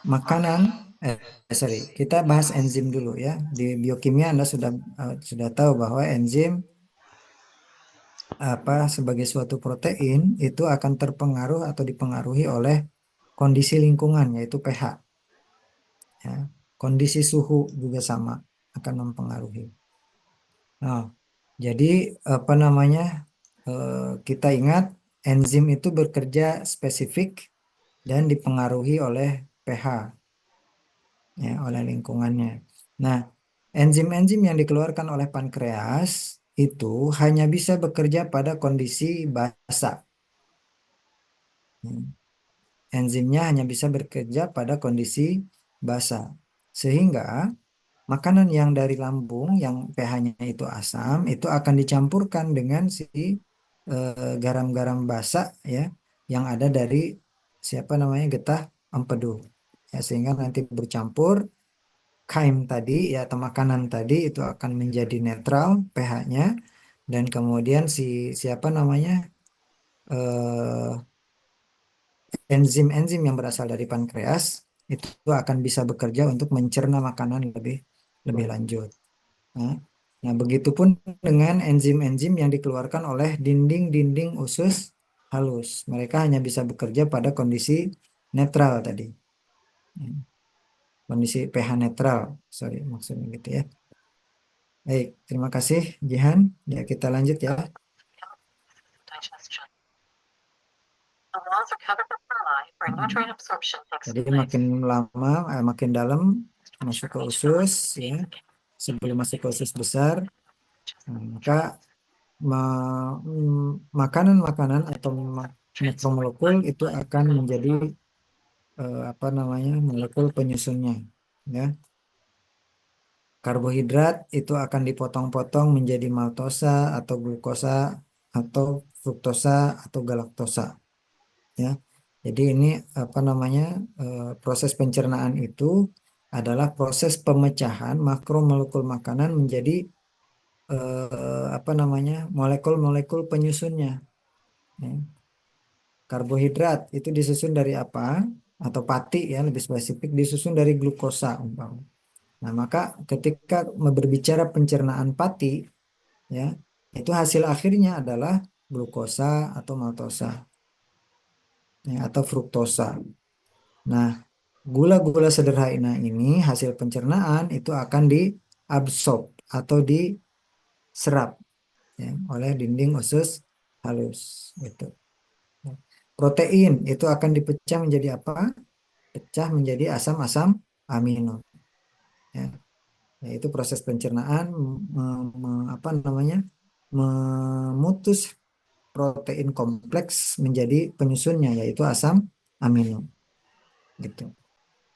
makanan, sorry, kita bahas enzim dulu ya. Di biokimia Anda sudah tahu bahwa enzim sebagai suatu protein itu akan terpengaruh atau dipengaruhi oleh kondisi lingkungan yaitu pH. Ya. Kondisi suhu juga sama akan mempengaruhi. Nah, jadi apa namanya kita ingat enzim itu bekerja spesifik dan dipengaruhi oleh pH, ya, oleh lingkungannya. Nah, enzim-enzim yang dikeluarkan oleh pankreas itu hanya bisa bekerja pada kondisi basa. Hmm. Enzimnya hanya bisa bekerja pada kondisi basa. Sehingga makanan yang dari lambung yang pH-nya itu asam itu akan dicampurkan dengan si garam-garam basa ya yang ada dari siapa namanya getah empedu. Ya, sehingga nanti bercampur kaim tadi ya atau makanan tadi itu akan menjadi netral pH-nya dan kemudian si siapa namanya eh, enzim-enzim yang berasal dari pankreas itu akan bisa bekerja untuk mencerna makanan lebih lebih lanjut. Nah, nah, begitupun dengan enzim-enzim yang dikeluarkan oleh dinding-dinding usus halus. Mereka hanya bisa bekerja pada kondisi netral tadi. Kondisi pH netral. Sorry, maksudnya gitu ya. Baik, terima kasih Jihan. Ya, kita lanjut ya. Jadi makin lama, makin dalam masuk ke usus ya. Sebelum masuk ke usus besar, nah, maka makanan-makanan atau makromolekul itu akan menjadi apa namanya molekul penyusunnya ya. Karbohidrat itu akan dipotong-potong menjadi maltosa atau glukosa atau fruktosa atau galaktosa ya. Jadi ini apa namanya proses pencernaan itu adalah proses pemecahan makromolekul makanan menjadi apa namanya molekul-molekul penyusunnya ya. Karbohidrat itu disusun dari apa? Atau pati ya lebih spesifik disusun dari glukosa umpama. Nah, maka ketika berbicara pencernaan pati ya, itu hasil akhirnya adalah glukosa atau maltosa ya, atau fruktosa. Nah, gula-gula sederhana ini hasil pencernaan itu akan diabsorb atau diserap ya, oleh dinding usus halus gitu. Protein itu akan dipecah menjadi apa? Pecah menjadi asam-asam amino. Ya, yaitu proses pencernaan apa namanya memutus protein kompleks menjadi penyusunnya yaitu asam amino. Gitu.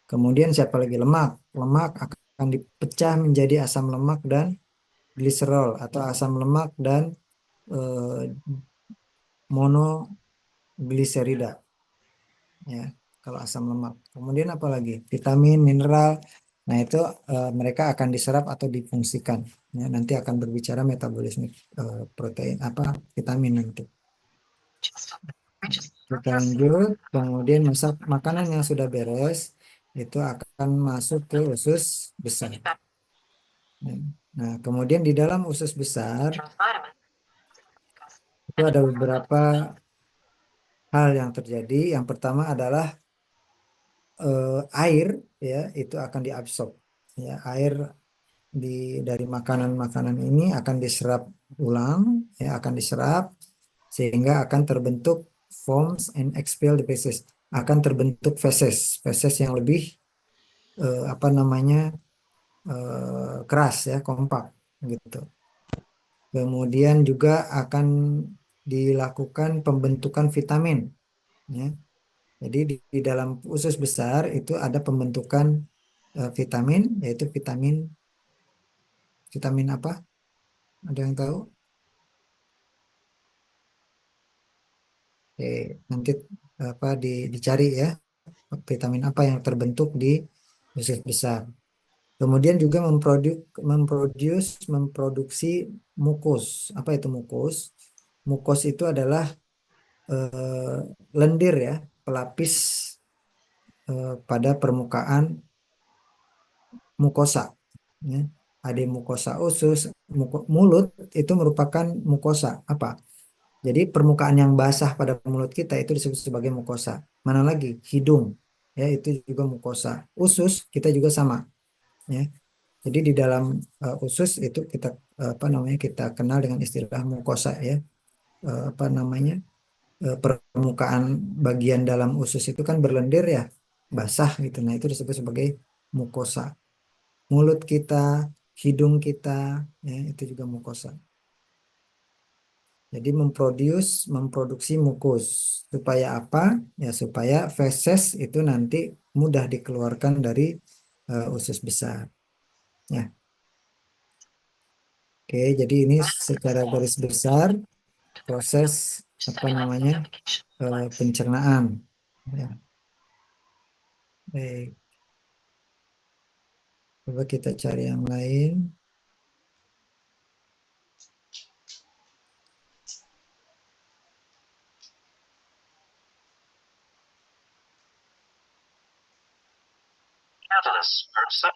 Kemudian siapa lagi lemak? Lemak akan dipecah menjadi asam lemak dan gliserol atau asam lemak dan eh, monogliserida. Ya, kalau asam lemak. Kemudian apa lagi? Vitamin, mineral. Nah, itu mereka akan diserap atau difungsikan. Ya, nanti akan berbicara metabolisme protein apa vitamin nanti. Kita lanjut. Kemudian masak makanan yang sudah beres itu akan masuk ke usus besar. Nah, kemudian di dalam usus besar itu ada beberapa hal yang terjadi. Yang pertama adalah air ya itu akan diabsorb. Ya, air di dari makanan-makanan ini akan diserap ulang, ya akan diserap sehingga akan terbentuk forms and expelled feces, akan terbentuk feses, feses yang lebih apa namanya keras ya, kompak gitu. Kemudian juga akan dilakukan pembentukan vitamin, ya. Jadi di dalam usus besar itu ada pembentukan vitamin, yaitu vitamin vitamin apa? Ada yang tahu? Oke, nanti apa dicari ya vitamin apa yang terbentuk di usus besar. Kemudian juga memproduksi mukus. Apa itu mukus? Mukus itu adalah lendir ya, pelapis pada permukaan mukosa. Ya. Ada mukosa usus, mulut itu merupakan mukosa. Apa? Jadi permukaan yang basah pada mulut kita itu disebut sebagai mukosa. Mana lagi? Hidung, ya itu juga mukosa. Usus kita juga sama. Ya. Jadi di dalam usus itu kita apa namanya kita kenal dengan istilah mukosa ya. Apa namanya permukaan bagian dalam usus itu kan berlendir ya, basah gitu. Nah itu disebut sebagai mukosa. Mulut kita, hidung kita, ya itu juga mukosa. Jadi memproduksi mukus supaya apa? Ya supaya feses itu nanti mudah dikeluarkan dari usus besar. Ya, oke. Jadi ini secara garis besar proses apa namanya pencernaan. Ya, baik. Coba kita cari yang lain.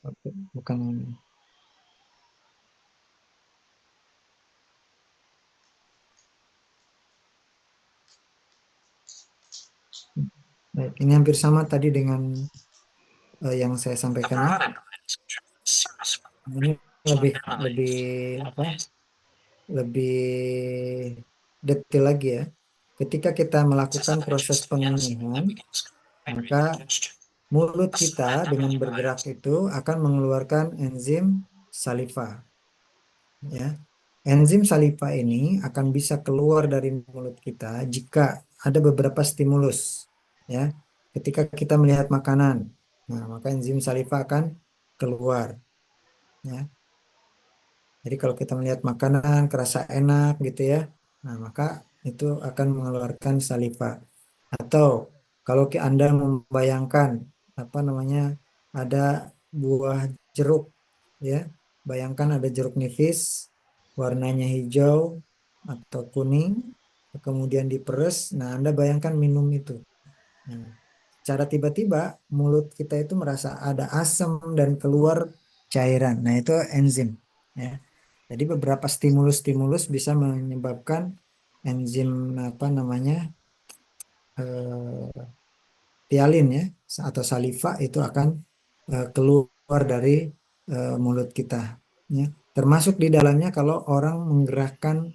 Oke, bukan ini. Baik, ini hampir sama tadi dengan yang saya sampaikan ya. Ini lebih lebih apa? Lebih detail lagi ya. Ketika kita melakukan proses pengunyuhan, maka mulut kita dengan bergerak itu akan mengeluarkan enzim saliva. Ya, enzim saliva ini akan bisa keluar dari mulut kita jika ada beberapa stimulus. Ya, ketika kita melihat makanan, nah maka enzim saliva akan keluar. Ya, jadi kalau kita melihat makanan kerasa enak gitu ya, nah maka itu akan mengeluarkan saliva. Atau kalau Anda membayangkan apa namanya ada buah jeruk ya, bayangkan ada jeruk nipis warnanya hijau atau kuning, kemudian diperes. Nah, Anda bayangkan minum itu. Nah, secara tiba-tiba mulut kita itu merasa ada asam dan keluar cairan. Nah, itu enzim ya. Jadi beberapa stimulus-stimulus bisa menyebabkan enzim apa namanya eh, pialin ya atau saliva itu akan keluar dari mulut kita ya. Termasuk di dalamnya kalau orang menggerakkan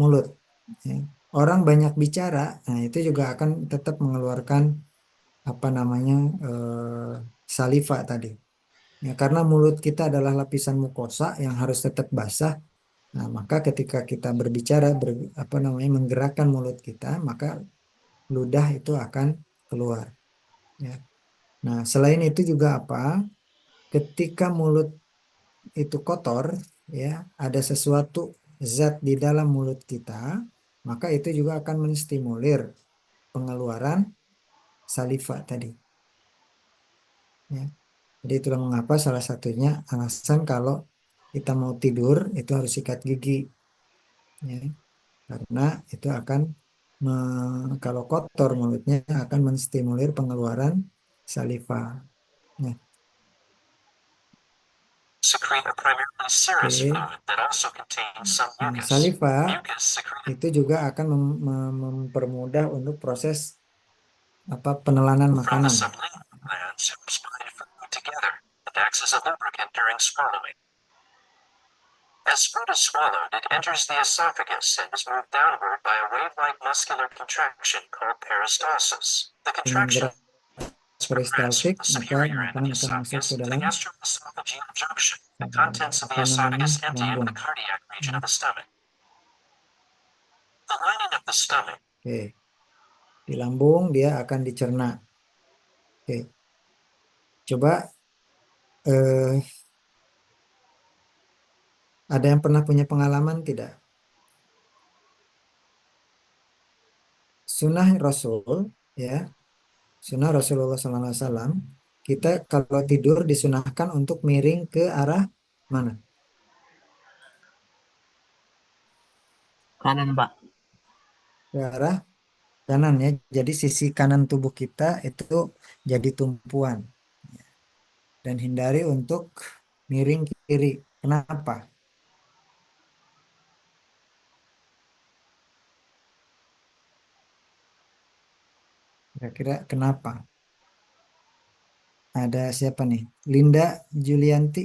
mulut ya. Orang banyak bicara, nah itu juga akan tetap mengeluarkan apa namanya saliva tadi. Ya, karena mulut kita adalah lapisan mukosa yang harus tetap basah. Nah, maka ketika kita berbicara, apa namanya, menggerakkan mulut kita, maka ludah itu akan keluar. Ya. Nah, selain itu juga apa? Ketika mulut itu kotor, ya, ada sesuatu zat di dalam mulut kita, maka itu juga akan menstimulir pengeluaran saliva tadi. Ya. Jadi itulah mengapa salah satunya alasan kalau kita mau tidur itu harus sikat gigi, ya. Karena itu akan kalau kotor mulutnya akan menstimulir pengeluaran saliva. Ya. Oke. Nah, saliva itu juga akan mempermudah untuk proses apa penelanan makanan. As food is swallowed, it enters the esophagus and is moved downward by a wave-like muscular contraction called peristalsis. The Dengan contraction gerak peristaltik, maka makanan akan masuk ke the dalam gastroesophageal junction. The contents of apa the namanya esophagus empty into lambung. the cardiac region Ya. of the stomach. The lining of the stomach. Oke, di lambung dia akan dicerna. Oke, coba eh, ada yang pernah punya pengalaman tidak? Sunnah Rasul, ya, sunnah Rasulullah SAW, kita kalau tidur disunahkan untuk miring ke arah mana? Kanan, Pak. Ke arah kanan ya. Jadi sisi kanan tubuh kita itu jadi tumpuan dan hindari untuk miring kiri. Kenapa? Kira-kira kenapa? Ada siapa nih? Linda Julianti.